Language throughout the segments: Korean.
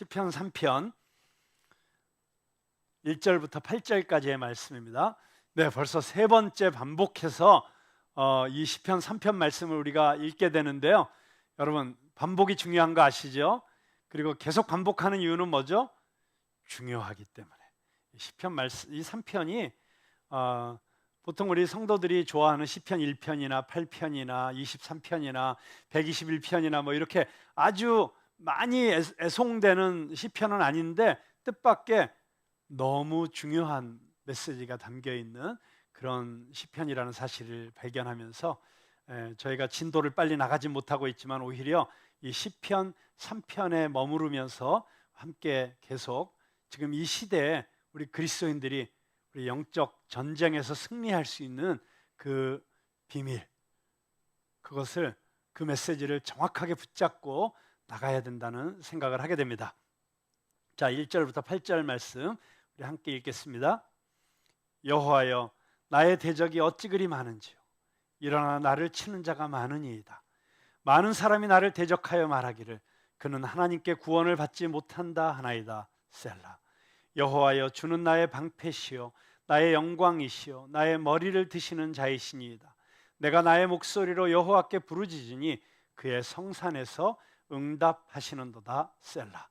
시편 3편 1절부터 8절까지의 말씀입니다. 네, 벌써 세 번째 반복해서 이 시편 3편 말씀을 우리가 읽게 되는데요. 여러분, 반복이 중요한 거 아시죠? 그리고 계속 반복하는 이유는 뭐죠? 중요하기 때문에. 시편 말씀, 이 3편이 보통 우리 성도들이 좋아하는 시편 1편이나 8편이나 23편이나 121편이나 뭐 이렇게 아주 많이 애송되는 시편은 아닌데 뜻밖의 너무 중요한 메시지가 담겨 있는 그런 시편이라는 사실을 발견하면서 저희가 진도를 빨리 나가지 못하고 있지만 오히려 이 시편 3편에 머무르면서 함께 계속 지금 이 시대에 우리 그리스도인들이 우리 영적 전쟁에서 승리할 수 있는 그 비밀, 그것을, 그 메시지를 정확하게 붙잡고 나가야 된다는 생각을 하게 됩니다. 자, 1절부터 8절 말씀 우리 함께 읽겠습니다. 여호와여, 나의 대적이 어찌 그리 많은지요. 일어나 나를 치는 자가 많으니이다. 많은 사람이 나를 대적하여 말하기를 그는 하나님께 구원을 받지 못한다 하나이다. 셀라. 여호와여, 주는 나의 방패시요 나의 영광이시요 나의 머리를 드시는 자이시니이다. 내가 나의 목소리로 여호와께 부르짖으니 그의 성산에서 응답하시는도다. 셀라.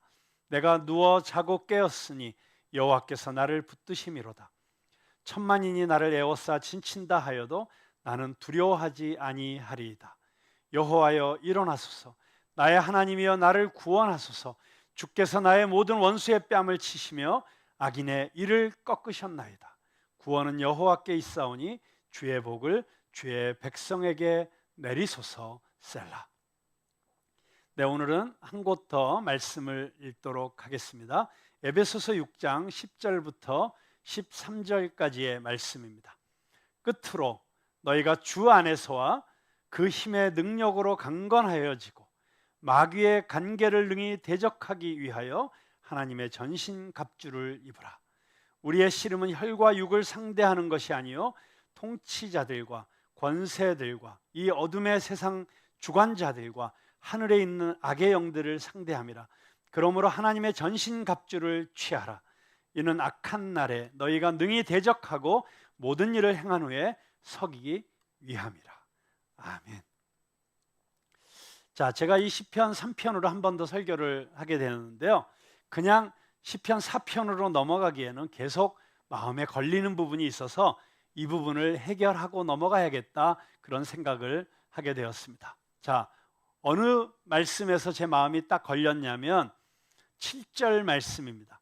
내가 누워 자고 깨었으니 여호와께서 나를 붙드심이로다. 천만인이 나를 에워싸 진친다 하여도 나는 두려워하지 아니하리이다. 여호와여, 일어나소서. 나의 하나님이여, 나를 구원하소서. 주께서 나의 모든 원수의 뺨을 치시며 악인의 이를 꺾으셨나이다. 구원은 여호와께 있사오니 주의 복을 주의 백성에게 내리소서. 셀라. 네, 오늘은 한 곳 더 말씀을 읽도록 하겠습니다. 에베소서 6장 10절부터 13절까지의 말씀입니다. 끝으로 너희가 주 안에서와 그 힘의 능력으로 강건하여지고 마귀의 간계를 능히 대적하기 위하여 하나님의 전신갑주를 입으라. 우리의 씨름은 혈과 육을 상대하는 것이 아니요 통치자들과 권세들과 이 어둠의 세상 주관자들과 하늘에 있는 악의 영들을 상대함이라. 그러므로 하나님의 전신갑주를 취하라. 이는 악한 날에 너희가 능히 대적하고 모든 일을 행한 후에 서기기 위함이라. 아멘. 자, 제가 이 시편 3편으로 한 번 더 설교를 하게 되는데요, 그냥 시편 4편으로 넘어가기에는 계속 마음에 걸리는 부분이 있어서 이 부분을 해결하고 넘어가야겠다, 그런 생각을 하게 되었습니다. 자, 어느 말씀에서 제 마음이 딱 걸렸냐면 7절 말씀입니다.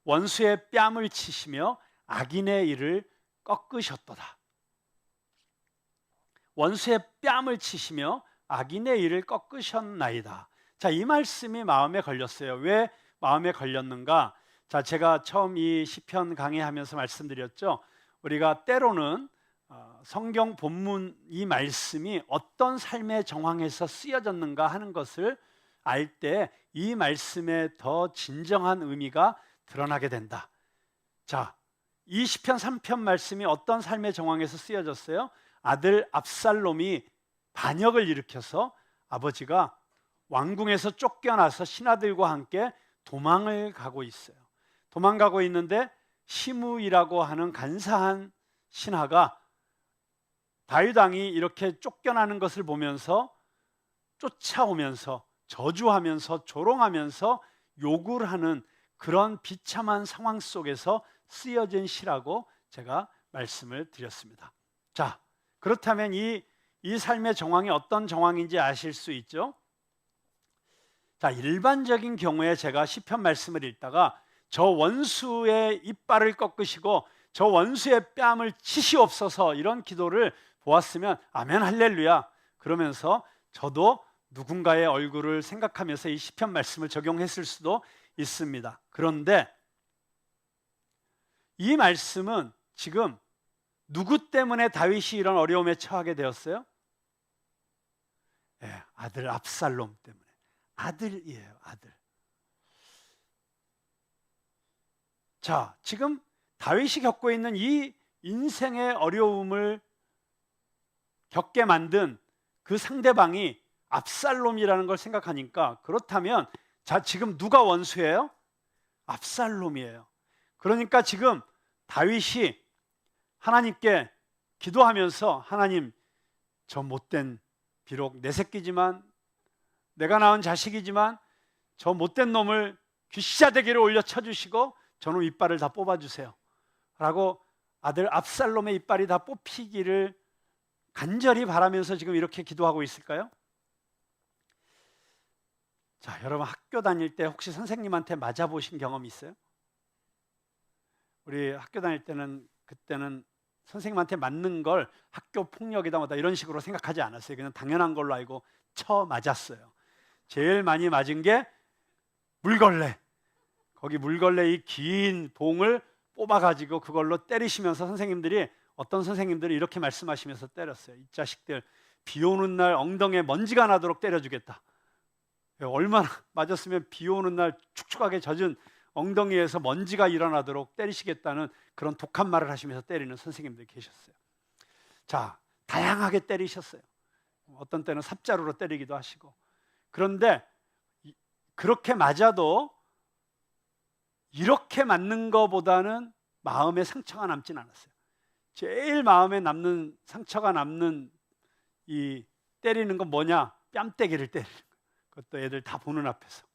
원수의 뺨을 치시며 악인의 이를 꺾으셨도다. 원수의 뺨을 치시며 악인의 이를 꺾으셨나이다. 자, 이 말씀이 마음에 걸렸어요. 왜 마음에 걸렸는가? 자, 제가 처음 이 시편 강의하면서 말씀드렸죠. 우리가 때로는 성경 본문 이 말씀이 어떤 삶의 정황에서 쓰여졌는가 하는 것을 알 때 이 말씀에 더 진정한 의미가 드러나게 된다. 자, 이 시편 3편 말씀이 어떤 삶의 정황에서 쓰여졌어요? 아들 압살롬이 반역을 일으켜서 아버지가 왕궁에서 쫓겨나서 신하들과 함께 도망을 가고 있어요. 도망가고 있는데 시므이라고 하는 간사한 신하가 다윗 왕이 이렇게 쫓겨나는 것을 보면서 쫓아오면서 저주하면서 조롱하면서 욕을 하는 그런 비참한 상황 속에서 쓰여진 시라고 제가 말씀을 드렸습니다. 자, 그렇다면 이 삶의 정황이 어떤 정황인지 아실 수 있죠? 자, 일반적인 경우에 제가 시편 말씀을 읽다가 저 원수의 이빨을 꺾으시고 저 원수의 뺨을 치시옵소서, 이런 기도를 보았으면 아멘 할렐루야 그러면서 저도 누군가의 얼굴을 생각하면서 이 시편 말씀을 적용했을 수도 있습니다. 그런데 이 말씀은 지금 누구 때문에 다윗이 이런 어려움에 처하게 되었어요? 네, 아들 압살롬 때문에. 아들이에요, 아들. 자, 지금 다윗이 겪고 있는 이 인생의 어려움을 겪게 만든 그 상대방이 압살롬이라는 걸 생각하니까, 그렇다면 자, 지금 누가 원수예요? 압살롬이에요. 그러니까 지금 다윗이 하나님께 기도하면서 하나님, 저 못된, 비록 내 새끼지만 내가 낳은 자식이지만 저 못된 놈을 귀시자대기를 올려 쳐주시고 저놈 이빨을 다 뽑아주세요 라고 아들 압살롬의 이빨이 다 뽑히기를 간절히 바라면서 지금 이렇게 기도하고 있을까요? 자, 여러분 학교 다닐 때 혹시 선생님한테 맞아보신 경험 있어요? 우리 학교 다닐 때는 그때는 선생님한테 맞는 걸 학교 폭력이다 뭐다 이런 식으로 생각하지 않았어요. 그냥 당연한 걸로 알고 쳐 맞았어요. 제일 많이 맞은 게 물걸레. 거기 물걸레 이 긴 봉을 뽑아가지고 그걸로 때리시면서 선생님들이, 어떤 선생님들이 이렇게 말씀하시면서 때렸어요. 이 자식들 비 오는 날 엉덩이에 먼지가 나도록 때려주겠다. 얼마나 맞았으면 비 오는 날 축축하게 젖은 엉덩이에서 먼지가 일어나도록 때리시겠다는 그런 독한 말을 하시면서 때리는 선생님들이 계셨어요. 자, 다양하게 때리셨어요. 어떤 때는 삽자루로 때리기도 하시고. 그런데 그렇게 맞아도 이렇게 맞는 것보다는 마음에 상처가 남진 않았어요. 제일 마음에 남는, 상처가 남는 이 때리는 건 뭐냐? 뺨때기를 때리는 거예요. 그것도 애들 다 보는 앞에서.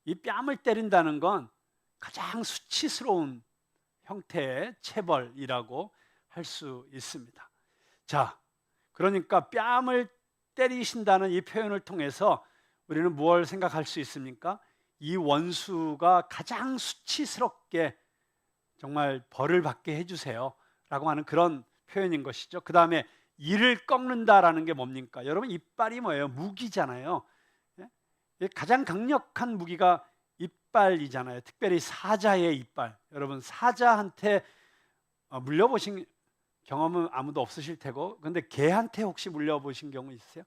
이 뺨을 때린다는 건 가장 수치스러운 형태의 체벌이라고 할 수 있습니다. 자, 그러니까 뺨을 때리신다는 이 표현을 통해서 우리는 무엇을 생각할 수 있습니까? 이 원수가 가장 수치스럽게 정말 벌을 받게 해주세요 라고 하는 그런 표현인 것이죠. 그 다음에 이를 꺾는다라는 게 뭡니까? 여러분, 이빨이 뭐예요? 무기잖아요. 가장 강력한 무기가 이빨이잖아요. 특별히 사자의 이빨. 여러분, 사자한테 물려보신 경험은 아무도 없으실 테고, 근데 개한테 혹시 물려보신 경우 있으세요?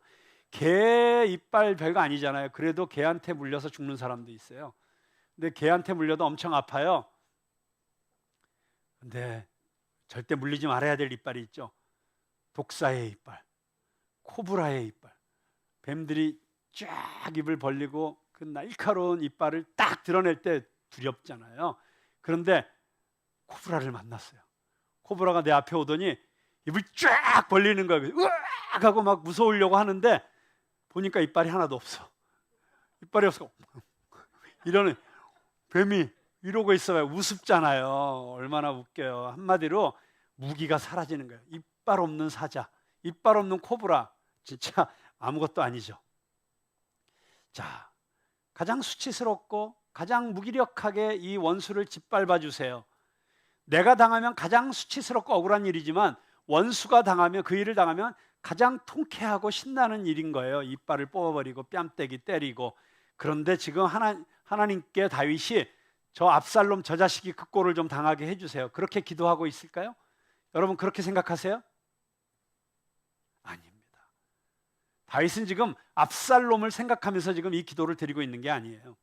개 이빨 별거 아니잖아요. 그래도 개한테 물려서 죽는 사람도 있어요. 근데 개한테 물려도 엄청 아파요. 근데 절대 물리지 말아야 될 이빨이 있죠. 독사의 이빨, 코브라의 이빨. 뱀들이 쫙 입을 벌리고 그 날카로운 이빨을 딱 드러낼 때 두렵잖아요. 그런데 코브라를 만났어요. 코브라가 내 앞에 오더니 입을 쫙 벌리는 거예요. 으악 하고 막 무서우려고 하는데 보니까 이빨이 하나도 없어. 이빨이 없어. 이러는 뱀이 이러고 있어요. 우습잖아요. 얼마나 웃겨요. 한마디로 무기가 사라지는 거예요. 이빨 없는 사자, 이빨 없는 코브라, 진짜 아무것도 아니죠. 자, 가장 수치스럽고 가장 무기력하게 이 원수를 짓밟아 주세요. 내가 당하면 가장 수치스럽고 억울한 일이지만 원수가 당하면, 그 일을 당하면 가장 통쾌하고 신나는 일인 거예요. 이빨을 뽑아버리고 뺨때기 때리고. 그런데 지금 하나님께 다윗이 저 압살롬 저 자식이 그 꼴을 좀 당하게 해주세요, 그렇게 기도하고 있을까요? 여러분 그렇게 생각하세요? 아닙니다. 다윗은 지금 압살롬을 생각하면서 지금 이 기도를 드리고 있는 게 아니에요.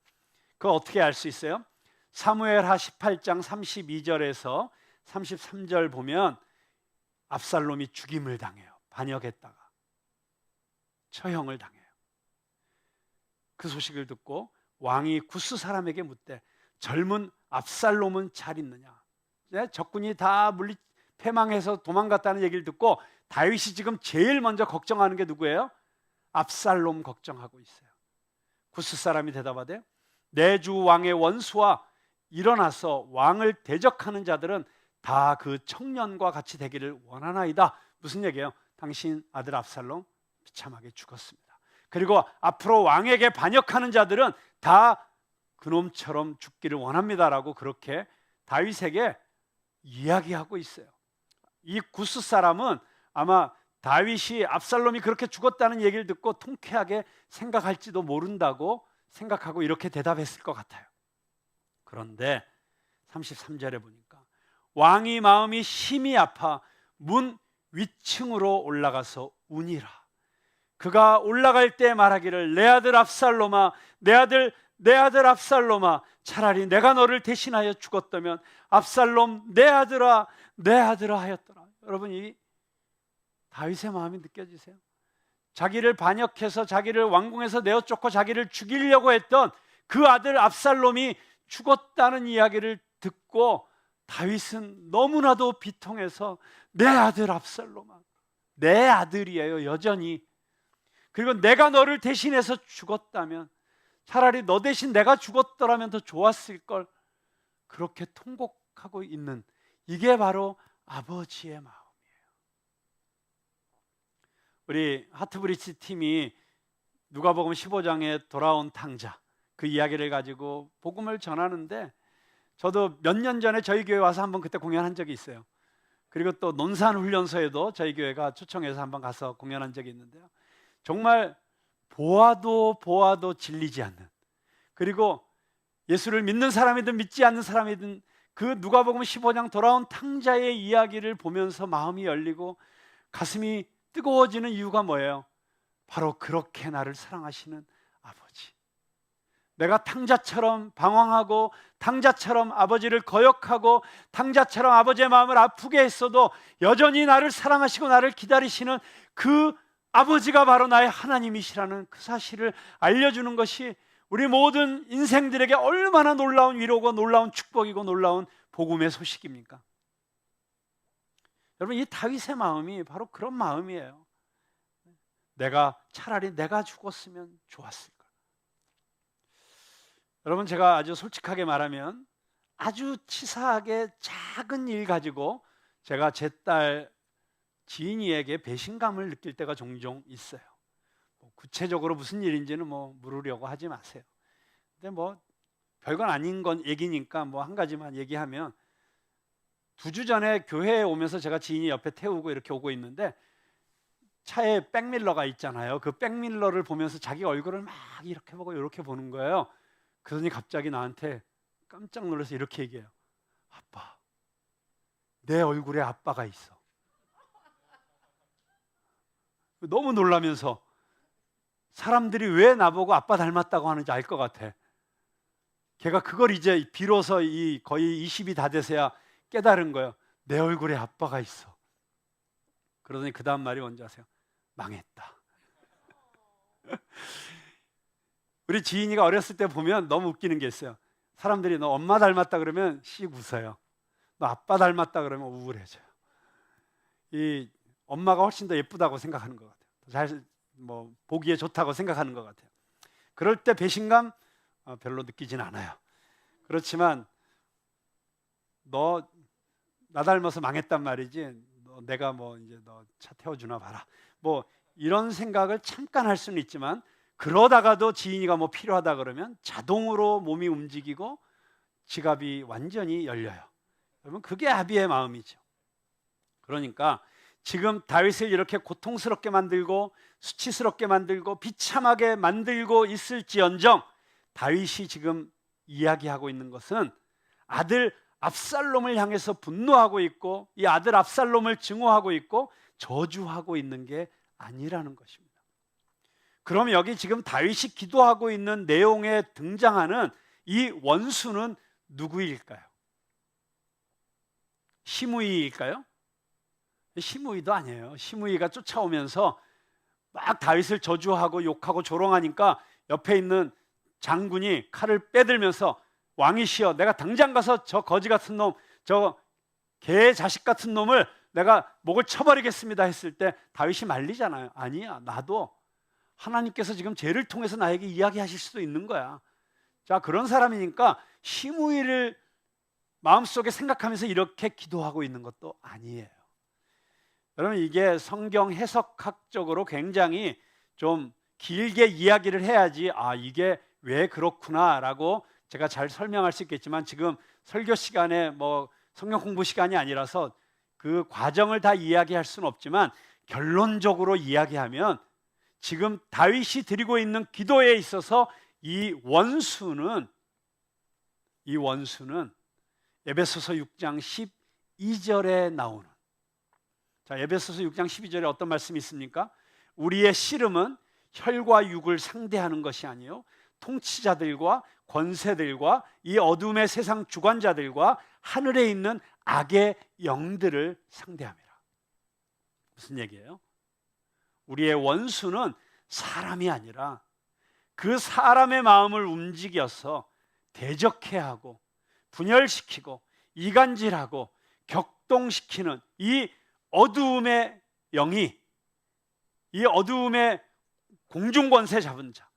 그거 어떻게 알 수 있어요? 사무엘하 18장 32절에서 33절 보면 압살롬이 죽임을 당해요. 반역했다가 처형을 당해요. 그 소식을 듣고 왕이 구스 사람에게 묻되 젊은 압살롬은 잘 있느냐? 적군이 다 패망해서 도망갔다는 얘기를 듣고 다윗이 지금 제일 먼저 걱정하는 게 누구예요? 압살롬 걱정하고 있어요. 구스 사람이 대답하되 내 주 왕의 원수와 일어나서 왕을 대적하는 자들은 다 그 청년과 같이 되기를 원하나이다. 무슨 얘기예요? 당신 아들 압살롬 비참하게 죽었습니다. 그리고 앞으로 왕에게 반역하는 자들은 다 그놈처럼 죽기를 원합니다라고 그렇게 다윗에게 이야기하고 있어요. 이 구스 사람은 아마 다윗이 압살롬이 그렇게 죽었다는 얘기를 듣고 통쾌하게 생각할지도 모른다고 생각하고 이렇게 대답했을 것 같아요. 그런데 33절에 보니까 왕이 마음이 심히 아파 문 위층으로 올라가서 우니라. 그가 올라갈 때 말하기를 내 아들 압살롬아, 내 아들 압살롬아, 차라리 내가 너를 대신하여 죽었다면 압살롬 내 아들아, 내 아들아 하였더라. 여러분 이 다윗의 마음이 느껴지세요? 자기를 반역해서 자기를 왕궁에서 내어쫓고 자기를 죽이려고 했던 그 아들 압살롬이 죽었다는 이야기를 듣고 다윗은 너무나도 비통해서 내 아들 압살롬아, 내 아들이에요 여전히. 그리고 내가 너를 대신해서 죽었다면, 차라리 너 대신 내가 죽었더라면 더 좋았을 걸, 그렇게 통곡하고 있는, 이게 바로 아버지의 마음이에요. 우리 하트브리지 팀이 누가복음 15장에 돌아온 탕자, 그 이야기를 가지고 복음을 전하는데, 저도 몇 년 전에 저희 교회 와서 한번 그때 공연한 적이 있어요. 그리고 또 논산훈련소에도 저희 교회가 초청해서 한번 가서 공연한 적이 있는데요, 정말 보아도 질리지 않는, 그리고 예수를 믿는 사람이든 믿지 않는 사람이든 그 누가복음 15장 돌아온 탕자의 이야기를 보면서 마음이 열리고 가슴이 뜨거워지는 이유가 뭐예요? 바로 그렇게 나를 사랑하시는 아버지. 내가 탕자처럼 방황하고 탕자처럼 아버지를 거역하고 탕자처럼 아버지의 마음을 아프게 했어도 여전히 나를 사랑하시고 나를 기다리시는 그 아버지가 바로 나의 하나님이시라는 그 사실을 알려주는 것이 우리 모든 인생들에게 얼마나 놀라운 위로고 놀라운 축복이고 놀라운 복음의 소식입니까? 여러분, 이 다윗의 마음이 바로 그런 마음이에요. 차라리 내가 죽었으면 좋았을 걸. 여러분, 제가 아주 솔직하게 말하면 아주 치사하게 작은 일 가지고 제가 제 딸 지인이에게 배신감을 느낄 때가 종종 있어요. 구체적으로 무슨 일인지는 물으려고 하지 마세요. 근데 별건 아닌 건 얘기니까 한 가지만 얘기하면, 2주 전에 교회에 오면서 제가 지인이 옆에 태우고 이렇게 오고 있는데 차에 백밀러가 있잖아요. 그 백밀러를 보면서 자기 얼굴을 막 이렇게 보고 이렇게 보는 거예요. 그러더니 갑자기 나한테 깜짝 놀라서 이렇게 얘기해요. 아빠, 내 얼굴에 아빠가 있어. 너무 놀라면서, 사람들이 왜 나보고 아빠 닮았다고 하는지 알 것 같아. 걔가 그걸 이제 비로소 거의 20이 다 돼서야 깨달은 거예요. 내 얼굴에 아빠가 있어. 그러더니 그 다음 말이 뭔지 아세요? 망했다. 우리 지인이가 어렸을 때 보면 너무 웃기는 게 있어요. 사람들이 너 엄마 닮았다 그러면 씩 웃어요. 너 아빠 닮았다 그러면 우울해져요. 이 엄마가 훨씬 더 예쁘다고 생각하는 것 같아요. 보기에 좋다고 생각하는 것 같아요. 그럴 때 배신감 별로 느끼진 않아요. 그렇지만 너 나 닮아서 망했단 말이지, 내가 이제 너 차 태워주나 봐라, 이런 생각을 잠깐 할 수는 있지만, 그러다가도 지인이가 필요하다 그러면 자동으로 몸이 움직이고 지갑이 완전히 열려요. 여러분, 그게 아비의 마음이죠. 그러니까 지금 다윗을 이렇게 고통스럽게 만들고 수치스럽게 만들고 비참하게 만들고 있을지언정, 다윗이 지금 이야기하고 있는 것은 아들 압살롬을 향해서 분노하고 있고, 이 아들 압살롬을 증오하고 있고 저주하고 있는 게 아니라는 것입니다. 그럼 여기 지금 다윗이 기도하고 있는 내용에 등장하는 이 원수는 누구일까요? 시므이일까요? 시므이도 아니에요. 시므이가 쫓아오면서 막 다윗을 저주하고 욕하고 조롱하니까 옆에 있는 장군이 칼을 빼들면서, 왕이시여, 내가 당장 가서 저 거지 같은 놈, 저 개 자식 같은 놈을 내가 목을 쳐버리겠습니다 했을 때 다윗이 말리잖아요. 아니야, 나도 하나님께서 지금 죄를 통해서 나에게 이야기하실 수도 있는 거야. 자, 그런 사람이니까 시므이를 마음속에 생각하면서 이렇게 기도하고 있는 것도 아니에요. 여러분, 이게 성경 해석학적으로 굉장히 좀 길게 이야기를 해야지 이게 왜 그렇구나라고 제가 잘 설명할 수 있겠지만, 지금 설교 시간에 성경 공부 시간이 아니라서 그 과정을 다 이야기할 수는 없지만, 결론적으로 이야기하면 지금 다윗이 드리고 있는 기도에 있어서 이 원수는 에베소서 6장 12절에 나오는, 자, 에베소서 6장 12절에 어떤 말씀이 있습니까? 우리의 씨름은 혈과 육을 상대하는 것이 아니요 통치자들과 권세들과 이 어둠의 세상 주관자들과 하늘에 있는 악의 영들을 상대함이라. 무슨 얘기예요? 우리의 원수는 사람이 아니라 그 사람의 마음을 움직여서 대적해하고 분열시키고 이간질하고 격동시키는 이 어두움의 영이, 이 어두움의 공중권세 잡은 자,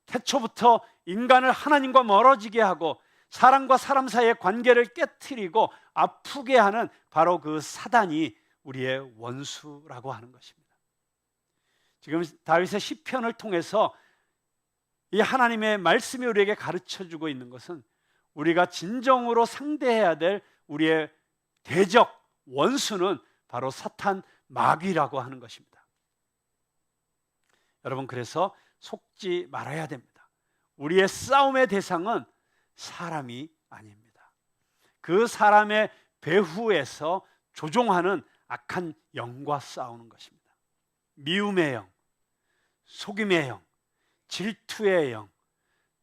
태초부터 인간을 하나님과 멀어지게 하고 사람과 사람 사이의 관계를 깨트리고 아프게 하는 바로 그 사단이 우리의 원수라고 하는 것입니다. 지금 다윗의 시편을 통해서 이 하나님의 말씀이 우리에게 가르쳐주고 있는 것은 우리가 진정으로 상대해야 될 우리의 대적 원수는 바로 사탄 마귀라고 하는 것입니다. 여러분, 그래서 속지 말아야 됩니다. 우리의 싸움의 대상은 사람이 아닙니다. 그 사람의 배후에서 조종하는 악한 영과 싸우는 것입니다. 미움의 영, 속임의 영, 질투의 영,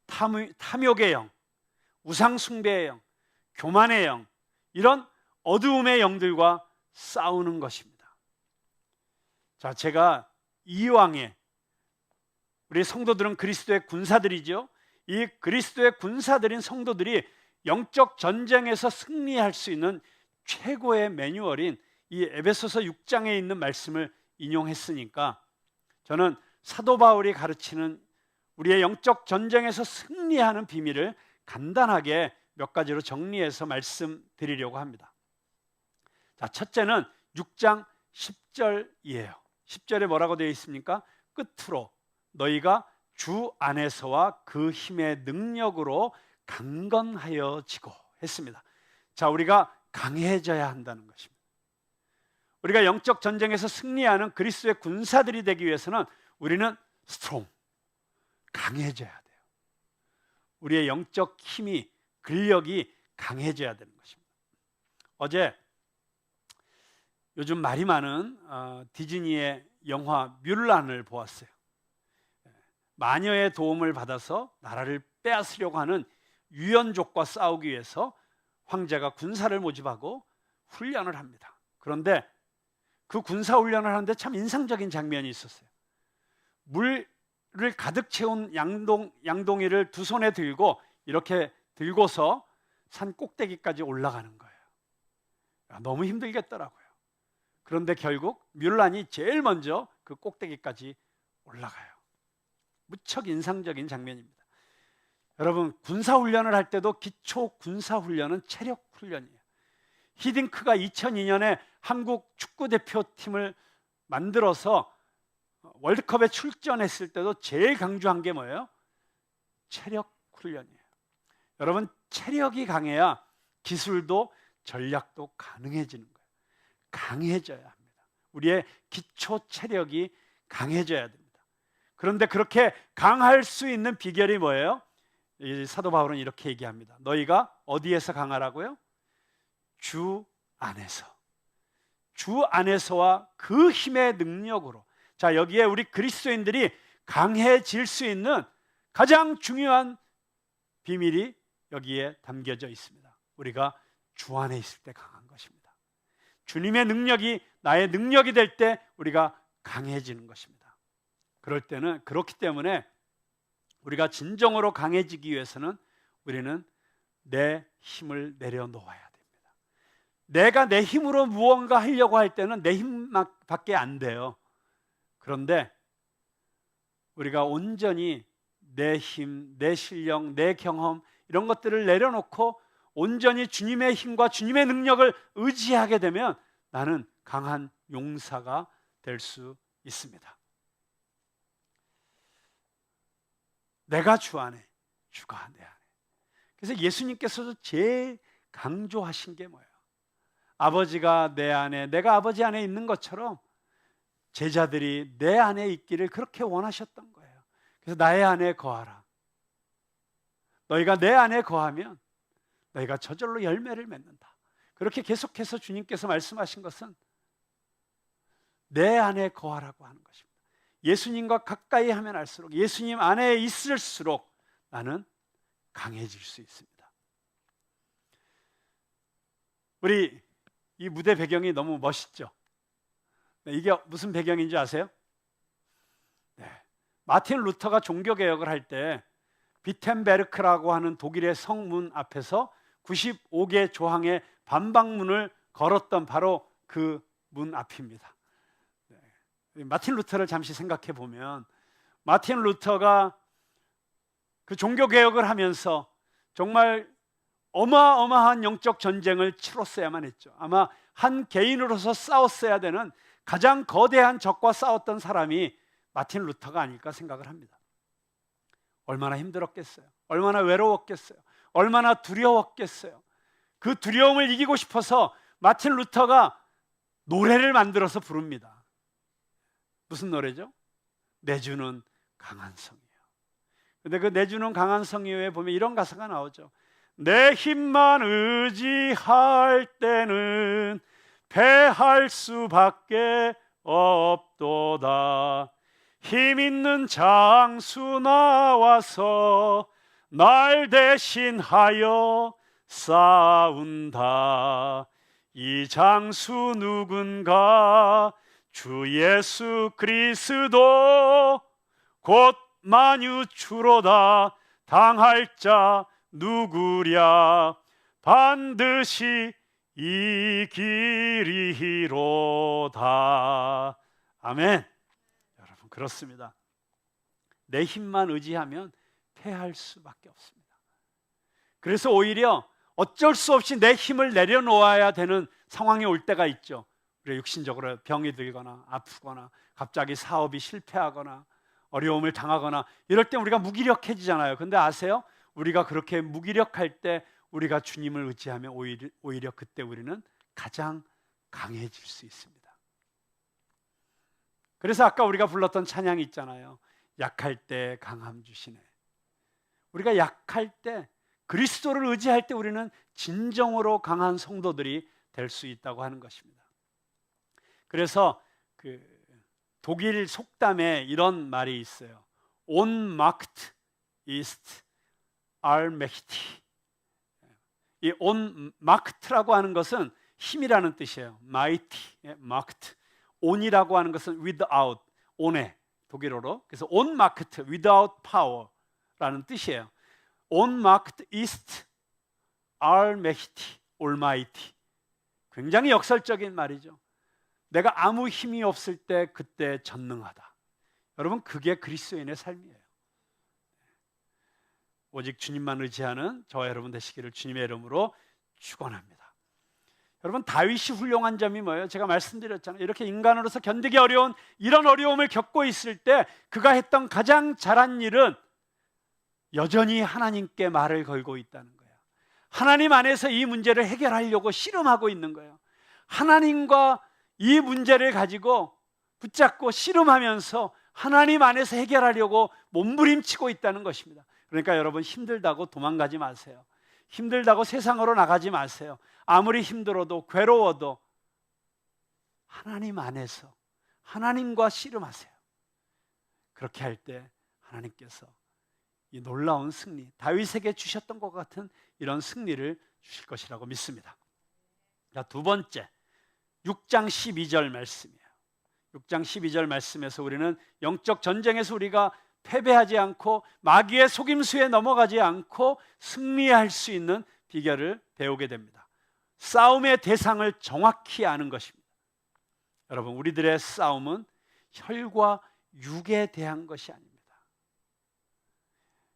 탐욕의 영, 우상숭배의 영, 교만의 영, 이런 어두움의 영들과 싸우는 것입니다. 자, 제가 이왕에 우리 성도들은 그리스도의 군사들이죠. 이 그리스도의 군사들인 성도들이 영적 전쟁에서 승리할 수 있는 최고의 매뉴얼인 이 에베소서 6장에 있는 말씀을 인용했으니까 저는 사도 바울이 가르치는 우리의 영적 전쟁에서 승리하는 비밀을 간단하게 몇 가지로 정리해서 말씀드리려고 합니다. 자, 첫째는 6장 10절이에요. 10절에 뭐라고 되어 있습니까? 끝으로 너희가 주 안에서와 그 힘의 능력으로 강건하여지고 했습니다. 자, 우리가 강해져야 한다는 것입니다. 우리가 영적 전쟁에서 승리하는 그리스도의 군사들이 되기 위해서는 우리는 스트롱, 강해져야 돼요. 우리의 영적 힘이, 근력이 강해져야 되는 것입니다. 어제 요즘 말이 많은 디즈니의 영화 뮬란을 보았어요. 마녀의 도움을 받아서 나라를 빼앗으려고 하는 유연족과 싸우기 위해서 황제가 군사를 모집하고 훈련을 합니다. 그런데 그 군사 훈련을 하는데 참 인상적인 장면이 있었어요. 물을 가득 채운 양동이를 두 손에 들고 이렇게 들고서 산 꼭대기까지 올라가는 거예요. 너무 힘들겠더라고요. 그런데 결국 뮬란이 제일 먼저 그 꼭대기까지 올라가요. 무척 인상적인 장면입니다. 여러분, 군사훈련을 할 때도 기초 군사훈련은 체력훈련이에요. 히딩크가 2002년에 한국 축구대표팀을 만들어서 월드컵에 출전했을 때도 제일 강조한 게 뭐예요? 체력훈련이에요. 여러분, 체력이 강해야 기술도 전략도 가능해지는 거예요. 강해져야 합니다. 우리의 기초 체력이 강해져야 됩니다. 그런데 그렇게 강할 수 있는 비결이 뭐예요? 이 사도 바울은 이렇게 얘기합니다. 너희가 어디에서 강하라고요? 주 안에서. 주 안에서와 그 힘의 능력으로. 자, 여기에 우리 그리스도인들이 강해질 수 있는 가장 중요한 비밀이 여기에 담겨져 있습니다. 우리가 주 안에 있을 때 강한 것입니다. 주님의 능력이 나의 능력이 될 때 우리가 강해지는 것입니다. 그렇기 때문에 우리가 진정으로 강해지기 위해서는 우리는 내 힘을 내려놓아야 됩니다. 내가 내 힘으로 무언가 하려고 할 때는 내 힘밖에 안 돼요. 그런데 우리가 온전히 내 힘, 내 실력, 내 경험 이런 것들을 내려놓고 온전히 주님의 힘과 주님의 능력을 의지하게 되면 나는 강한 용사가 될 수 있습니다. 내가 주 안에, 주가 내 안에. 그래서 예수님께서도 제일 강조하신 게 뭐예요? 아버지가 내 안에, 내가 아버지 안에 있는 것처럼 제자들이 내 안에 있기를 그렇게 원하셨던 거예요. 그래서 나의 안에 거하라. 너희가 내 안에 거하면 너희가 저절로 열매를 맺는다. 그렇게 계속해서 주님께서 말씀하신 것은 내 안에 거하라고 하는 것입니다. 예수님과 가까이 하면 할수록, 예수님 안에 있을수록 나는 강해질 수 있습니다. 우리 이 무대 배경이 너무 멋있죠? 이게 무슨 배경인지 아세요? 마틴 루터가 종교개혁을 할 때 비텐베르크라고 하는 독일의 성문 앞에서 95개 조항의 반박문을 걸었던 바로 그 문 앞입니다. 마틴 루터를 잠시 생각해 보면 마틴 루터가 그 종교개혁을 하면서 정말 어마어마한 영적 전쟁을 치렀어야만 했죠. 아마 한 개인으로서 싸웠어야 되는 가장 거대한 적과 싸웠던 사람이 마틴 루터가 아닐까 생각을 합니다. 얼마나 힘들었겠어요. 얼마나 외로웠겠어요. 얼마나 두려웠겠어요. 그 두려움을 이기고 싶어서 마틴 루터가 노래를 만들어서 부릅니다. 무슨 노래죠? 내주는 강한 성이요. 근데 그 내주는 강한 성이요에 보면 이런 가사가 나오죠. 내 힘만 의지할 때는 패할 수밖에 없도다. 힘 있는 장수 나와서 날 대신하여 싸운다. 이 장수 누군가? 주 예수 그리스도 곧 만유주로다. 당할 자 누구랴? 반드시 이기리로다. 아멘. 여러분, 그렇습니다. 내 힘만 의지하면 패할 수밖에 없습니다. 그래서 오히려 어쩔 수 없이 내 힘을 내려놓아야 되는 상황이 올 때가 있죠. 우리가 육신적으로 병이 들거나 아프거나 갑자기 사업이 실패하거나 어려움을 당하거나 이럴 때 우리가 무기력해지잖아요. 근데 아세요? 우리가 그렇게 무기력할 때 우리가 주님을 의지하면 오히려 그때 우리는 가장 강해질 수 있습니다. 그래서 아까 우리가 불렀던 찬양이 있잖아요. 약할 때 강함 주시네. 우리가 약할 때, 그리스도를 의지할 때 우리는 진정으로 강한 성도들이 될 수 있다고 하는 것입니다. 그래서 그 독일 속담에 이런 말이 있어요. On Macht ist allmächtig. 이 on Macht라고 하는 것은 힘이라는 뜻이에요. Mighty, Macht. on이라고 하는 것은 without, on에 독일어로. 그래서 on Macht, without power라는 뜻이에요. On Macht ist allmächtig, almighty. 굉장히 역설적인 말이죠. 내가 아무 힘이 없을 때 그때 전능하다. 여러분, 그게 그리스도인의 삶이에요. 오직 주님만 의지하는 저와 여러분 되시기를 주님의 이름으로 축원합니다. 여러분, 다윗이 훌륭한 점이 뭐예요? 제가 말씀드렸잖아요. 이렇게 인간으로서 견디기 어려운 이런 어려움을 겪고 있을 때 그가 했던 가장 잘한 일은 여전히 하나님께 말을 걸고 있다는 거예요. 하나님 안에서 이 문제를 해결하려고 씨름하고 있는 거예요. 하나님과 이 문제를 가지고 붙잡고 씨름하면서 하나님 안에서 해결하려고 몸부림치고 있다는 것입니다. 그러니까 여러분, 힘들다고 도망가지 마세요. 힘들다고 세상으로 나가지 마세요. 아무리 힘들어도 괴로워도 하나님 안에서 하나님과 씨름하세요. 그렇게 할 때 하나님께서 이 놀라운 승리, 다윗에게 주셨던 것 같은 이런 승리를 주실 것이라고 믿습니다. 자, 두 번째, 6장 12절 말씀이에요. 6장 12절 말씀에서 우리는 영적 전쟁에서 우리가 패배하지 않고 마귀의 속임수에 넘어가지 않고 승리할 수 있는 비결을 배우게 됩니다. 싸움의 대상을 정확히 아는 것입니다. 여러분, 우리들의 싸움은 혈과 육에 대한 것이 아닙니다.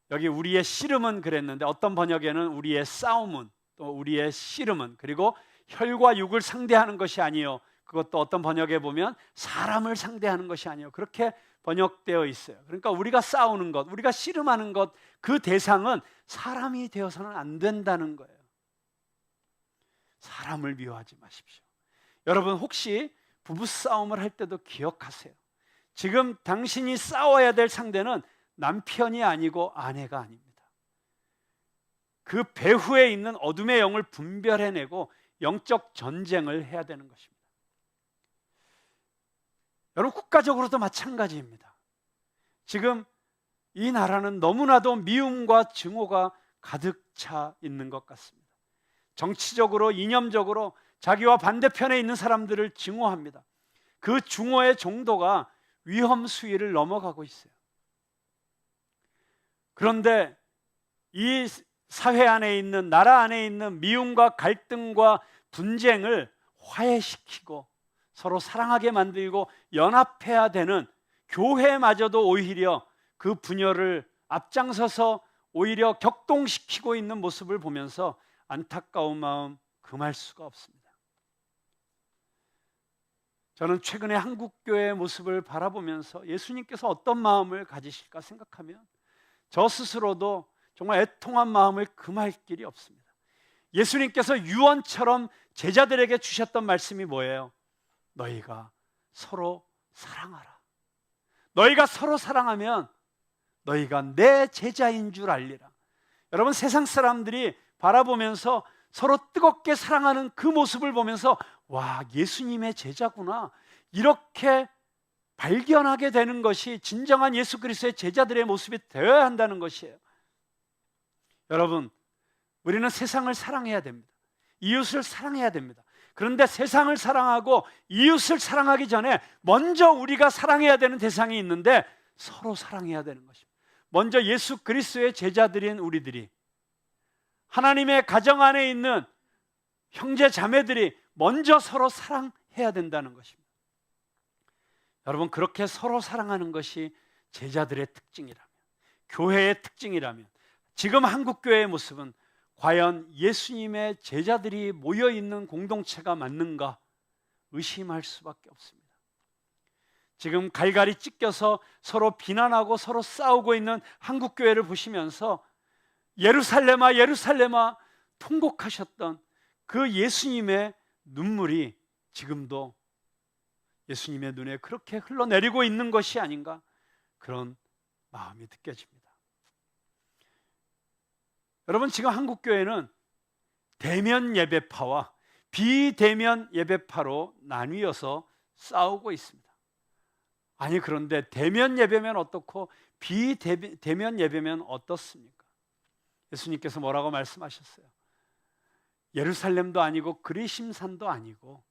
여기 우리의 씨름은 그랬는데 어떤 번역에는 우리의 싸움은, 또 우리의 씨름은, 그리고 혈과 육을 상대하는 것이 아니요, 그것도 어떤 번역에 보면 사람을 상대하는 것이 아니요, 그렇게 번역되어 있어요. 그러니까 우리가 싸우는 것, 우리가 씨름하는 것, 그 대상은 사람이 되어서는 안 된다는 거예요. 사람을 미워하지 마십시오. 여러분, 혹시 부부싸움을 할 때도 기억하세요. 지금 당신이 싸워야 될 상대는 남편이 아니고 아내가 아닙니다. 그 배후에 있는 어둠의 영을 분별해내고 영적 전쟁을 해야 되는 것입니다. 여러분, 국가적으로도 마찬가지입니다. 지금 이 나라는 너무나도 미움과 증오가 가득 차 있는 것 같습니다. 정치적으로, 이념적으로 자기와 반대편에 있는 사람들을 증오합니다. 그 증오의 정도가 위험 수위를 넘어가고 있어요. 그런데 이 사회 안에 있는, 나라 안에 있는 미움과 갈등과 분쟁을 화해시키고 서로 사랑하게 만들고 연합해야 되는 교회마저도 오히려 그 분열을 앞장서서 오히려 격동시키고 있는 모습을 보면서 안타까운 마음 금할 수가 없습니다. 저는 최근에 한국교회의 모습을 바라보면서 예수님께서 어떤 마음을 가지실까 생각하면 저 스스로도 정말 애통한 마음을 금할 길이 없습니다. 예수님께서 유언처럼 제자들에게 주셨던 말씀이 뭐예요? 너희가 서로 사랑하라. 너희가 서로 사랑하면 너희가 내 제자인 줄 알리라. 여러분, 세상 사람들이 바라보면서 서로 뜨겁게 사랑하는 그 모습을 보면서 와, 예수님의 제자구나, 이렇게 발견하게 되는 것이 진정한 예수 그리스도의 제자들의 모습이 되어야 한다는 것이에요. 여러분, 우리는 세상을 사랑해야 됩니다. 이웃을 사랑해야 됩니다. 그런데 세상을 사랑하고 이웃을 사랑하기 전에 먼저 우리가 사랑해야 되는 대상이 있는데 서로 사랑해야 되는 것입니다. 먼저 예수 그리스도의 제자들인 우리들이, 하나님의 가정 안에 있는 형제 자매들이 먼저 서로 사랑해야 된다는 것입니다. 여러분, 그렇게 서로 사랑하는 것이 제자들의 특징이라면, 교회의 특징이라면, 지금 한국교회의 모습은 과연 예수님의 제자들이 모여있는 공동체가 맞는가 의심할 수밖에 없습니다. 지금 갈갈이 찢겨서 서로 비난하고 서로 싸우고 있는 한국교회를 보시면서 예루살렘아 예루살렘아 통곡하셨던 그 예수님의 눈물이 지금도 예수님의 눈에 그렇게 흘러내리고 있는 것이 아닌가, 그런 마음이 느껴집니다. 여러분, 지금 한국교회는 대면 예배파와 비대면 예배파로 나뉘어서 싸우고 있습니다. 아니, 그런데 대면 예배면 어떻고 비대면 예배면 어떻습니까? 예수님께서 뭐라고 말씀하셨어요? 예루살렘도 아니고 그리심산도 아니고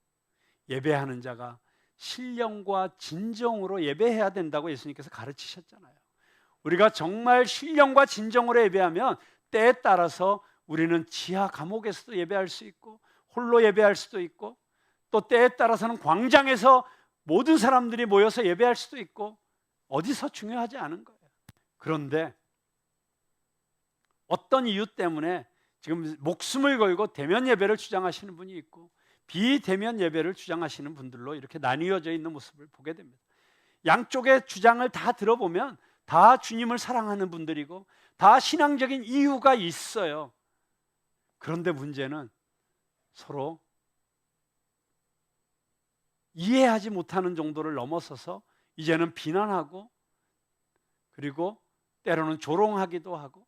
예배하는 자가 신령과 진정으로 예배해야 된다고 예수님께서 가르치셨잖아요. 우리가 정말 신령과 진정으로 예배하면 때에 따라서 우리는 지하 감옥에서도 예배할 수 있고 홀로 예배할 수도 있고, 또 때에 따라서는 광장에서 모든 사람들이 모여서 예배할 수도 있고, 어디서 중요하지 않은 거예요. 그런데 어떤 이유 때문에 지금 목숨을 걸고 대면 예배를 주장하시는 분이 있고 비대면 예배를 주장하시는 분들로 이렇게 나뉘어져 있는 모습을 보게 됩니다. 양쪽의 주장을 다 들어보면 다 주님을 사랑하는 분들이고 다 신앙적인 이유가 있어요. 그런데 문제는 서로 이해하지 못하는 정도를 넘어서서 이제는 비난하고, 그리고 때로는 조롱하기도 하고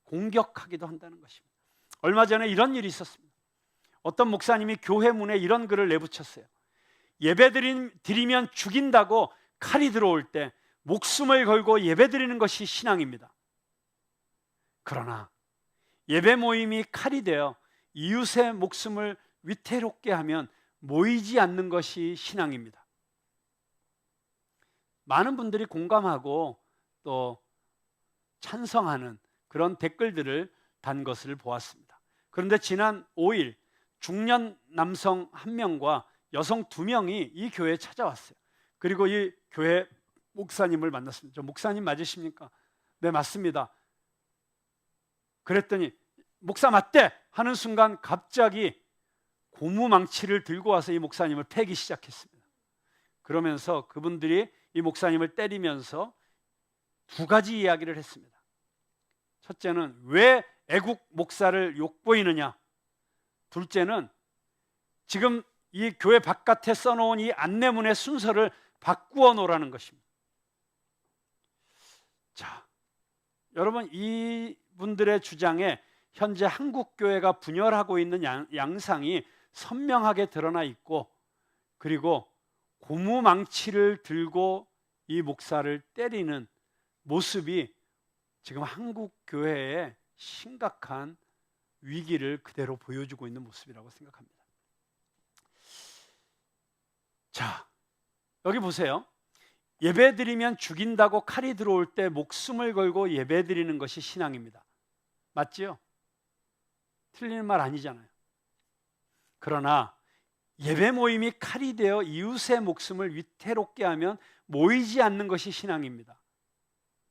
공격하기도 한다는 것입니다. 얼마 전에 이런 일이 있었습니다. 어떤 목사님이 교회 문에 이런 글을 내붙였어요. 예배드리면 죽인다고 칼이 들어올 때 목숨을 걸고 예배드리는 것이 신앙입니다. 그러나 예배 모임이 칼이 되어 이웃의 목숨을 위태롭게 하면 모이지 않는 것이 신앙입니다. 많은 분들이 공감하고 또 찬성하는 그런 댓글들을 단 것을 보았습니다. 그런데 지난 5일 중년 남성 1명과 여성 2명이 이 교회에 찾아왔어요. 그리고 이 교회 목사님을 만났습니다. 저 목사님 맞으십니까? 네, 맞습니다. 그랬더니 목사 맞대 하는 순간 갑자기 고무망치를 들고 와서 이 목사님을 패기 시작했습니다. 그러면서 그분들이 이 목사님을 때리면서 2가지 이야기를 했습니다. 첫째는 왜 애국 목사를 욕보이느냐, 둘째는 지금 이 교회 바깥에 써놓은 이 안내문의 순서를 바꾸어 놓으라는 것입니다. 자, 여러분, 이분들의 주장에 현재 한국교회가 분열하고 있는 양상이 선명하게 드러나 있고, 그리고 고무망치를 들고 이 목사를 때리는 모습이 지금 한국교회의 심각한 위기를 그대로 보여주고 있는 모습이라고 생각합니다. 자, 여기 보세요. 예배드리면 죽인다고 칼이 들어올 때 목숨을 걸고 예배드리는 것이 신앙입니다. 맞지요? 틀리는 말 아니잖아요. 그러나 예배 모임이 칼이 되어 이웃의 목숨을 위태롭게 하면 모이지 않는 것이 신앙입니다.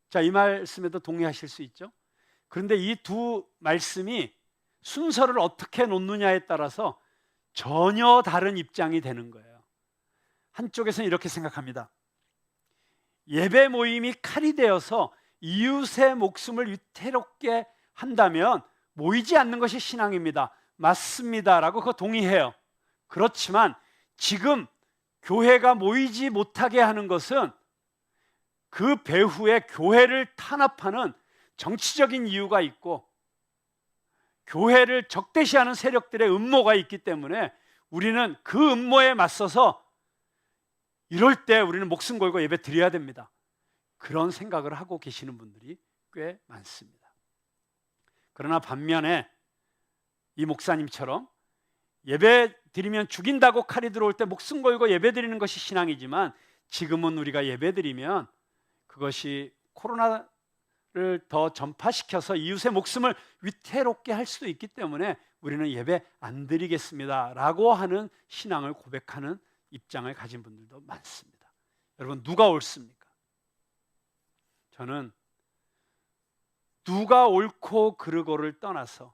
자, 이 말씀에도 동의하실 수 있죠? 그런데 이 두 말씀이 순서를 어떻게 놓느냐에 따라서 전혀 다른 입장이 되는 거예요. 한쪽에서는 이렇게 생각합니다. 예배 모임이 칼이 되어서 이웃의 목숨을 위태롭게 한다면 모이지 않는 것이 신앙입니다. 맞습니다 라고 그거 동의해요. 그렇지만 지금 교회가 모이지 못하게 하는 것은 그 배후에 교회를 탄압하는 정치적인 이유가 있고 교회를 적대시하는 세력들의 음모가 있기 때문에 우리는 그 음모에 맞서서 이럴 때 우리는 목숨 걸고 예배 드려야 됩니다. 그런 생각을 하고 계시는 분들이 꽤 많습니다. 그러나 반면에 이 목사님처럼 예배 드리면 죽인다고 칼이 들어올 때 목숨 걸고 예배 드리는 것이 신앙이지만 지금은 우리가 예배 드리면 그것이 코로나를 더 전파시켜서 이웃의 목숨을 위태롭게 할 수도 있기 때문에 우리는 예배 안 드리겠습니다 라고 하는 신앙을 고백하는 입장을 가진 분들도 많습니다. 여러분, 누가 옳습니까? 저는 누가 옳고 그르고를 떠나서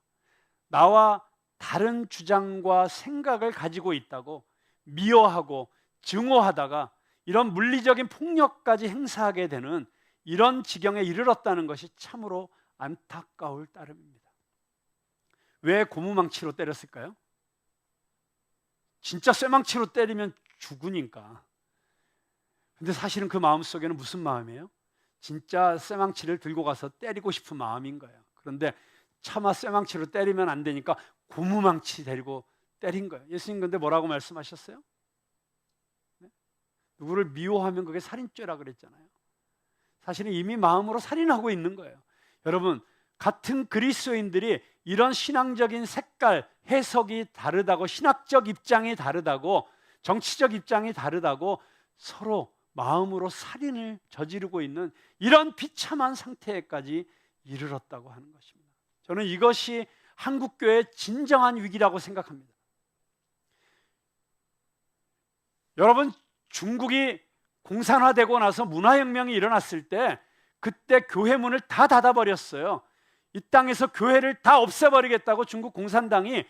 나와 다른 주장과 생각을 가지고 있다고 미워하고 증오하다가 이런 물리적인 폭력까지 행사하게 되는 이런 지경에 이르렀다는 것이 참으로 안타까울 따름입니다. 왜 고무망치로 때렸을까요? 진짜 쇠망치로 때리면 죽으니까. 근데 사실은 그 마음속에는 무슨 마음이에요? 진짜 쇠망치를 들고 가서 때리고 싶은 마음인 거예요. 그런데 차마 쇠망치로 때리면 안 되니까 고무망치 데리고 때린 거예요. 예수님 근데 뭐라고 말씀하셨어요? 네? 누구를 미워하면 그게 살인죄라 그랬잖아요. 사실은 이미 마음으로 살인하고 있는 거예요. 여러분, 같은 그리스도인들이 이런 신앙적인 색깔, 해석이 다르다고, 신학적 입장이 다르다고, 정치적 입장이 다르다고 서로 마음으로 살인을 저지르고 있는 이런 비참한 상태까지 이르렀다고 하는 것입니다. 저는 이것이 한국교회의 진정한 위기라고 생각합니다. 여러분, 중국이 공산화되고 나서 문화혁명이 일어났을 때 그때 교회 문을 다 닫아버렸어요. 이 땅에서 교회를 다 없애버리겠다고 중국 공산당이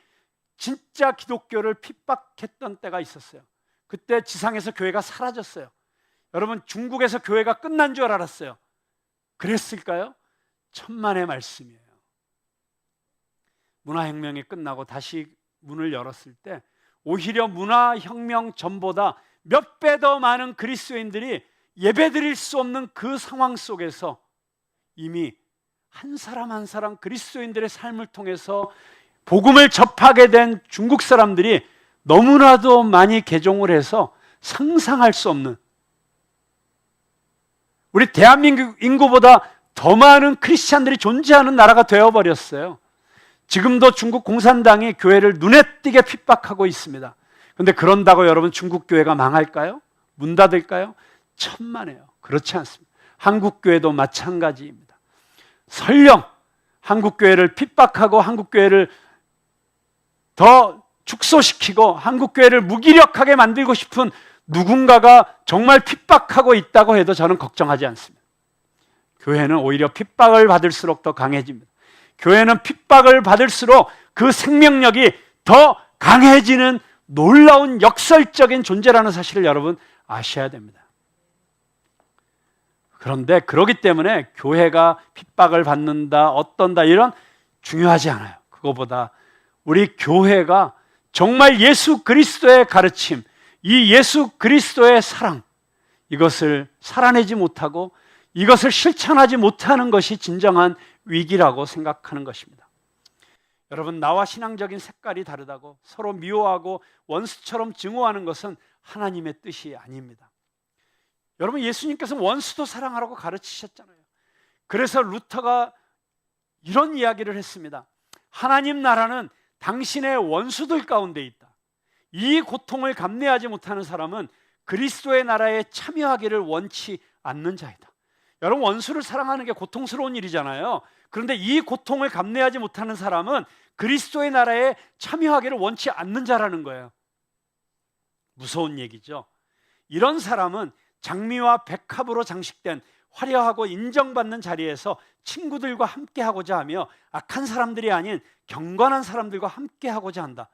진짜 기독교를 핍박했던 때가 있었어요. 그때 지상에서 교회가 사라졌어요. 여러분, 중국에서 교회가 끝난 줄 알았어요. 그랬을까요? 천만의 말씀이에요. 문화혁명이 끝나고 다시 문을 열었을 때 오히려 문화혁명 전보다 몇 배 더 많은 그리스도인들이 예배드릴 수 없는 그 상황 속에서 이미 한 사람 한 사람 그리스도인들의 삶을 통해서 복음을 접하게 된 중국 사람들이 너무나도 많이 개종을 해서 상상할 수 없는, 우리 대한민국 인구보다 더 많은 크리스찬들이 존재하는 나라가 되어버렸어요. 지금도 중국 공산당이 교회를 눈에 띄게 핍박하고 있습니다. 그런데 그런다고 여러분 중국 교회가 망할까요? 문 닫을까요? 천만에요. 그렇지 않습니다. 한국 교회도 마찬가지입니다. 설령 한국 교회를 핍박하고 한국 교회를 더 축소시키고 한국 교회를 무기력하게 만들고 싶은 누군가가 정말 핍박하고 있다고 해도 저는 걱정하지 않습니다. 교회는 오히려 핍박을 받을수록 더 강해집니다. 교회는 핍박을 받을수록 그 생명력이 더 강해지는 놀라운 역설적인 존재라는 사실을 여러분 아셔야 됩니다. 그런데 그렇기 때문에 교회가 핍박을 받는다, 어떤다 이런 중요하지 않아요. 그거보다 우리 교회가 정말 예수 그리스도의 가르침, 이 예수 그리스도의 사랑, 이것을 살아내지 못하고 이것을 실천하지 못하는 것이 진정한 위기라고 생각하는 것입니다. 여러분, 나와 신앙적인 색깔이 다르다고 서로 미워하고 원수처럼 증오하는 것은 하나님의 뜻이 아닙니다. 여러분, 예수님께서 원수도 사랑하라고 가르치셨잖아요. 그래서 루터가 이런 이야기를 했습니다. 하나님 나라는 당신의 원수들 가운데 있다. 이 고통을 감내하지 못하는 사람은 그리스도의 나라에 참여하기를 원치 않는 자이다. 여러분, 원수를 사랑하는 게 고통스러운 일이잖아요. 그런데 이 고통을 감내하지 못하는 사람은 그리스도의 나라에 참여하기를 원치 않는 자라는 거예요. 무서운 얘기죠. 이런 사람은 장미와 백합으로 장식된 화려하고 인정받는 자리에서 친구들과 함께 하고자 하며 악한 사람들이 아닌 경건한 사람들과 함께 하고자 한다.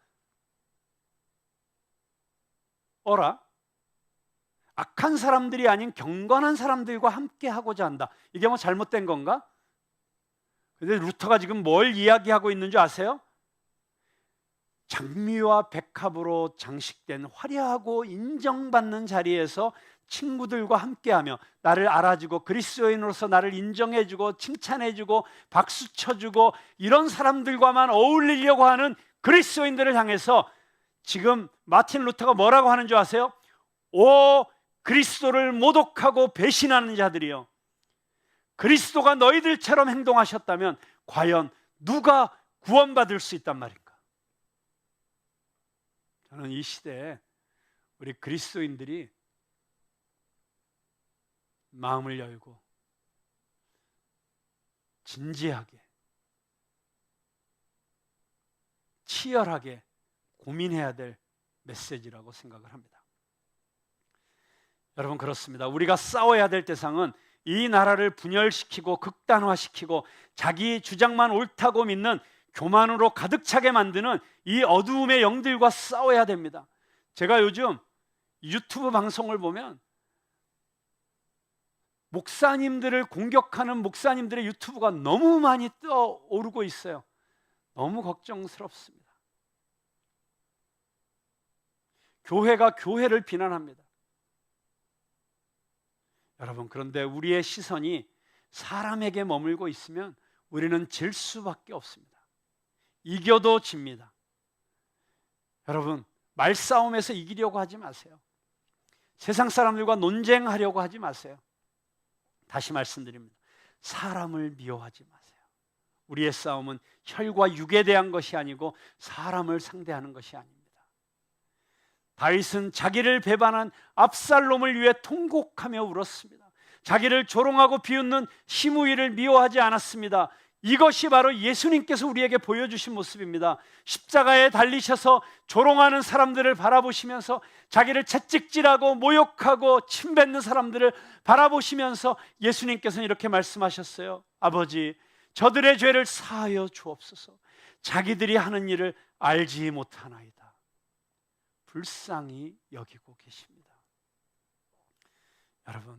어라? 악한 사람들이 아닌 경건한 사람들과 함께 하고자 한다. 이게 뭐 잘못된 건가? 근데 루터가 지금 뭘 이야기하고 있는 줄 아세요? 장미와 백합으로 장식된 화려하고 인정받는 자리에서 친구들과 함께하며 나를 알아주고 그리스도인으로서 나를 인정해주고 칭찬해주고 박수 쳐주고 이런 사람들과만 어울리려고 하는 그리스도인들을 향해서 지금 마틴 루터가 뭐라고 하는 줄 아세요? 오 그리스도를 모독하고 배신하는 자들이여, 그리스도가 너희들처럼 행동하셨다면 과연 누가 구원받을 수 있단 말인가? 저는 이 시대에 우리 그리스도인들이 마음을 열고 진지하게 치열하게 고민해야 될 메시지라고 생각을 합니다. 여러분, 그렇습니다. 우리가 싸워야 될 대상은 이 나라를 분열시키고 극단화시키고 자기 주장만 옳다고 믿는 교만으로 가득 차게 만드는 이 어두움의 영들과 싸워야 됩니다. 제가 요즘 유튜브 방송을 보면 목사님들을 공격하는 목사님들의 유튜브가 너무 많이 떠오르고 있어요. 너무 걱정스럽습니다. 교회가 교회를 비난합니다. 여러분, 그런데 우리의 시선이 사람에게 머물고 있으면 우리는 질 수밖에 없습니다. 이겨도 집니다. 여러분, 말싸움에서 이기려고 하지 마세요. 세상 사람들과 논쟁하려고 하지 마세요. 다시 말씀드립니다. 사람을 미워하지 마세요. 우리의 싸움은 혈과 육에 대한 것이 아니고 사람을 상대하는 것이 아닙니다. 다윗은 자기를 배반한 압살롬을 위해 통곡하며 울었습니다. 자기를 조롱하고 비웃는 시므이를 미워하지 않았습니다. 이것이 바로 예수님께서 우리에게 보여주신 모습입니다. 십자가에 달리셔서 조롱하는 사람들을 바라보시면서, 자기를 채찍질하고 모욕하고 침뱉는 사람들을 바라보시면서 예수님께서는 이렇게 말씀하셨어요. 아버지, 저들의 죄를 사하여 주옵소서. 자기들이 하는 일을 알지 못하나이다. 불쌍히 여기고 계십니다.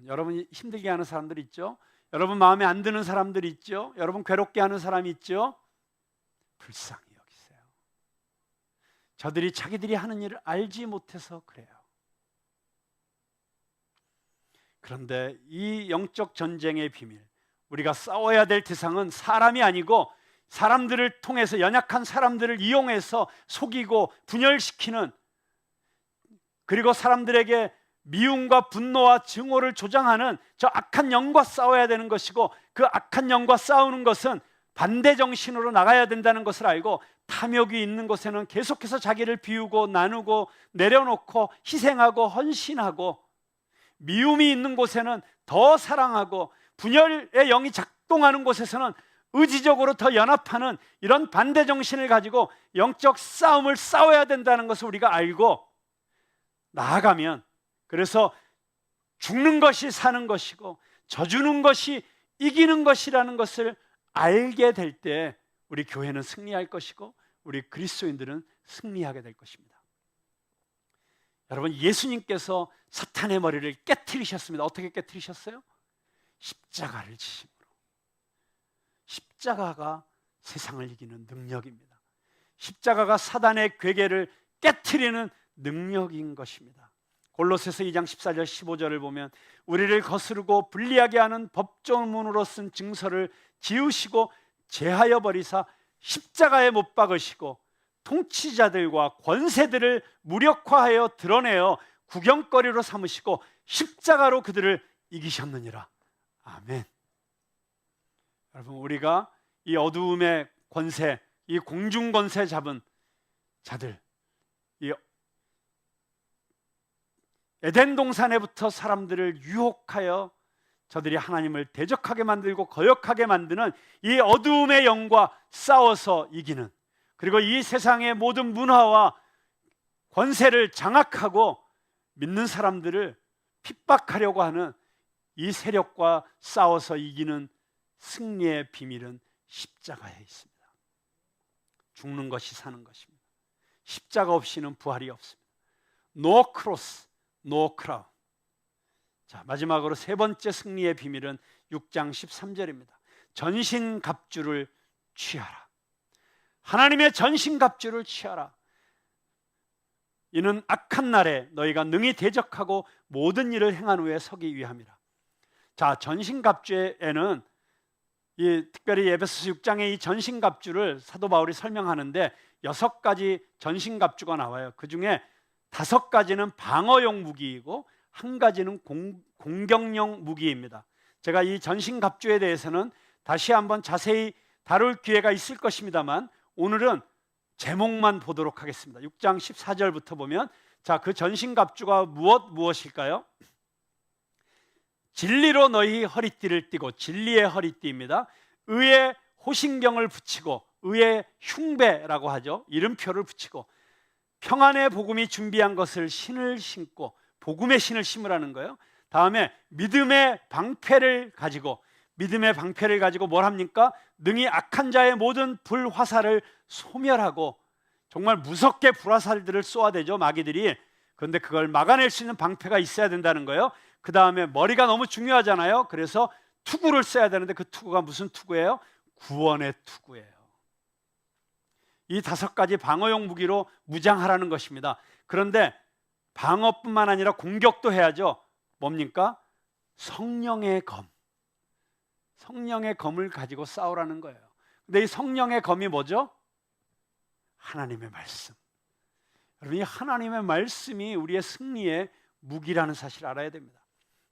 여러분 힘들게 하는 사람들 있죠? 여러분 마음에 안 드는 사람들 있죠? 여러분 괴롭게 하는 사람이 있죠? 불쌍히 여기세요. 저들이 자기들이 하는 일을 알지 못해서 그래요. 그런데 이 영적 전쟁의 비밀, 우리가 싸워야 될 대상은 사람이 아니고 사람들을 통해서, 연약한 사람들을 이용해서 속이고 분열시키는, 그리고 사람들에게 미움과 분노와 증오를 조장하는 저 악한 영과 싸워야 되는 것이고, 그 악한 영과 싸우는 것은 반대 정신으로 나가야 된다는 것을 알고, 탐욕이 있는 곳에는 계속해서 자기를 비우고 나누고 내려놓고 희생하고 헌신하고, 미움이 있는 곳에는 더 사랑하고, 분열의 영이 작동하는 곳에서는 의지적으로 더 연합하는 이런 반대 정신을 가지고 영적 싸움을 싸워야 된다는 것을 우리가 알고 나아가면, 그래서 죽는 것이 사는 것이고 져주는 것이 이기는 것이라는 것을 알게 될 때 우리 교회는 승리할 것이고 우리 그리스도인들은 승리하게 될 것입니다. 여러분, 예수님께서 사탄의 머리를 깨트리셨습니다. 어떻게 깨트리셨어요? 십자가를 지심으로. 십자가가 세상을 이기는 능력입니다. 십자가가 사단의 괴계를 깨트리는 능력인 것입니다. 골로새서 2장 14절 15절을 보면 우리를 거스르고 불리하게 하는 법조문으로 쓴 증서를 지우시고 제하여 버리사 십자가에 못 박으시고 통치자들과 권세들을 무력화하여 드러내어 구경거리로 삼으시고 십자가로 그들을 이기셨느니라. 아멘. 여러분, 우리가 이 어두움의 권세, 이 공중 권세 잡은 자들, 이 에덴 동산에부터 사람들을 유혹하여 저들이 하나님을 대적하게 만들고 거역하게 만드는 이 어두움의 영과 싸워서 이기는, 그리고 이 세상의 모든 문화와 권세를 장악하고 믿는 사람들을 핍박하려고 하는 이 세력과 싸워서 이기는 승리의 비밀은 십자가에 있습니다. 죽는 것이 사는 것입니다. 십자가 없이는 부활이 없습니다. No cross, no crown. 자, 마지막으로 세 번째 승리의 비밀은 6장 13절입니다. 전신갑주를 취하라. 하나님의 전신갑주를 취하라. 이는 악한 날에 너희가 능히 대적하고 모든 일을 행한 후에 서기 위함이라. 자, 전신갑주에는 특별히 에베소서 6장의 이 전신갑주를 사도 바울이 설명하는데 6가지 전신갑주가 나와요. 그 중에 5가지는 방어용 무기이고 1가지는 공격용 무기입니다. 제가 이 전신갑주에 대해서는 다시 한번 자세히 다룰 기회가 있을 것입니다만 오늘은 제목만 보도록 하겠습니다. 6장 14절부터 보면, 자, 그 전신갑주가 무엇일까요? 진리로 너희 허리띠를 띠고, 진리의 허리띠입니다. 의의 호신경을 붙이고, 의의 흉배라고 하죠. 이름표를 붙이고, 평안의 복음이 준비한 것을 신을 신고, 복음의 신을 심으라는 거예요. 다음에 믿음의 방패를 가지고 뭘 합니까? 능히 악한 자의 모든 불화살을 소멸하고, 정말 무섭게 불화살들을 쏘아대죠, 마귀들이. 그런데 그걸 막아낼 수 있는 방패가 있어야 된다는 거예요. 그 다음에 머리가 너무 중요하잖아요. 그래서 투구를 써야 되는데 그 투구가 무슨 투구예요? 구원의 투구예요. 이 5가지 방어용 무기로 무장하라는 것입니다. 그런데 방어뿐만 아니라 공격도 해야죠. 뭡니까? 성령의 검. 성령의 검을 가지고 싸우라는 거예요. 근데 이 성령의 검이 뭐죠? 하나님의 말씀. 여러분, 이 하나님의 말씀이 우리의 승리의 무기라는 사실을 알아야 됩니다.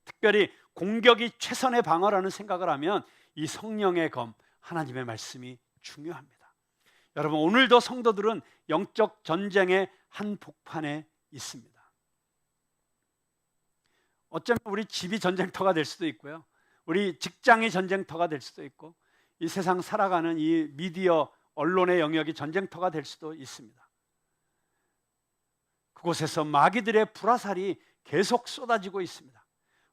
특별히 공격이 최선의 방어라는 생각을 하면 이 성령의 검, 하나님의 말씀이 중요합니다. 여러분, 오늘도 성도들은 영적 전쟁의 한복판에 있습니다. 어쩌면 우리 집이 전쟁터가 될 수도 있고요, 우리 직장이 전쟁터가 될 수도 있고, 이 세상 살아가는 이 미디어 언론의 영역이 전쟁터가 될 수도 있습니다. 그곳에서 마귀들의 불화살이 계속 쏟아지고 있습니다.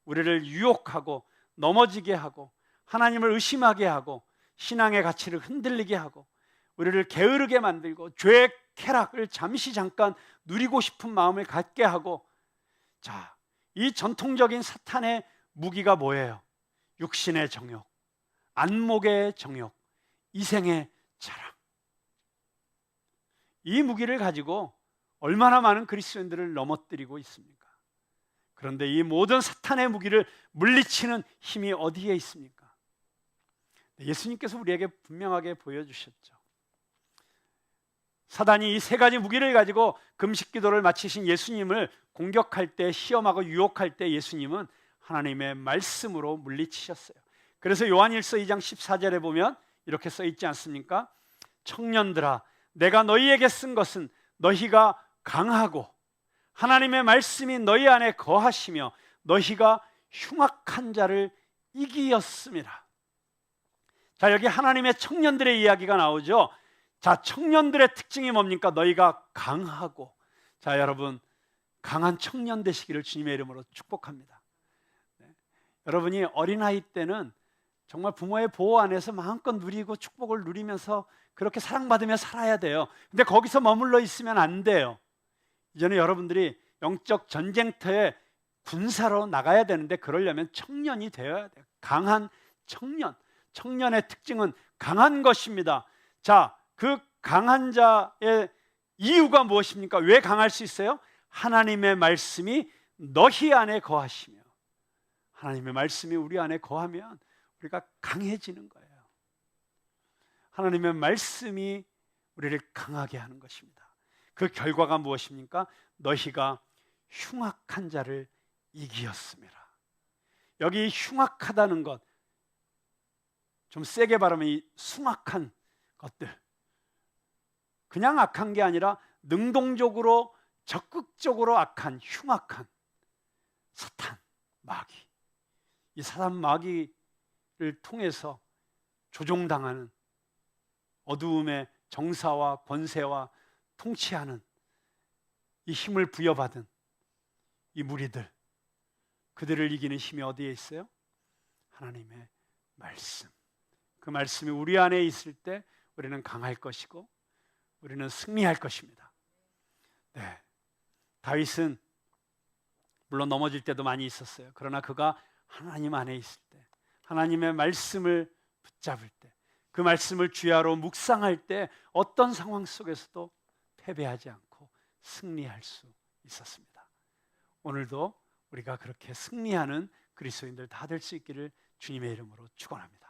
우리를 유혹하고 넘어지게 하고 하나님을 의심하게 하고 신앙의 가치를 흔들리게 하고 우리를 게으르게 만들고 죄의 쾌락을 잠깐 누리고 싶은 마음을 갖게 하고, 자, 이 전통적인 사탄의 무기가 뭐예요? 육신의 정욕, 안목의 정욕, 이생의 자랑. 이 무기를 가지고 얼마나 많은 그리스도인들을 넘어뜨리고 있습니까? 그런데 이 모든 사탄의 무기를 물리치는 힘이 어디에 있습니까? 예수님께서 우리에게 분명하게 보여주셨죠. 사단이 이 3가지 무기를 가지고 금식 기도를 마치신 예수님을 공격할 때, 시험하고 유혹할 때 예수님은 하나님의 말씀으로 물리치셨어요. 그래서 요한일서 2장 14절에 보면 이렇게 써 있지 않습니까? 청년들아, 내가 너희에게 쓴 것은 너희가 강하고 하나님의 말씀이 너희 안에 거하시며 너희가 흉악한 자를 이기었음이라. 자, 여기 하나님의 청년들의 이야기가 나오죠. 자, 청년들의 특징이 뭡니까? 너희가 강하고. 자, 여러분, 강한 청년 되시기를 주님의 이름으로 축복합니다. 여러분이 어린아이 때는 정말 부모의 보호 안에서 마음껏 누리고 축복을 누리면서 그렇게 사랑받으며 살아야 돼요. 근데 거기서 머물러 있으면 안 돼요. 이제는 여러분들이 영적 전쟁터에 군사로 나가야 되는데 그러려면 청년이 되어야 돼요. 강한 청년. 청년의 특징은 강한 것입니다. 자, 그 강한 자의 이유가 무엇입니까? 왜 강할 수 있어요? 하나님의 말씀이 너희 안에 거하시며, 하나님의 말씀이 우리 안에 거하면 우리가 강해지는 거예요. 하나님의 말씀이 우리를 강하게 하는 것입니다. 그 결과가 무엇입니까? 너희가 흉악한 자를 이기었음이라. 여기 흉악하다는 것, 좀 세게 발음하면 이 숭악한 것들, 그냥 악한 게 아니라 능동적으로 적극적으로 악한, 흉악한, 사탄, 마귀, 이 사단 마귀를 통해서 조종당하는 어두움의 정사와 권세와 통치하는 이 힘을 부여받은 이 무리들, 그들을 이기는 힘이 어디에 있어요? 하나님의 말씀. 그 말씀이 우리 안에 있을 때 우리는 강할 것이고 우리는 승리할 것입니다. 네, 다윗은 물론 넘어질 때도 많이 있었어요. 그러나 그가 하나님 안에 있을 때, 하나님의 말씀을 붙잡을 때, 그 말씀을 주야로 묵상할 때 어떤 상황 속에서도 패배하지 않고 승리할 수 있었습니다. 오늘도 우리가 그렇게 승리하는 그리스도인들 다 될 수 있기를 주님의 이름으로 축원합니다.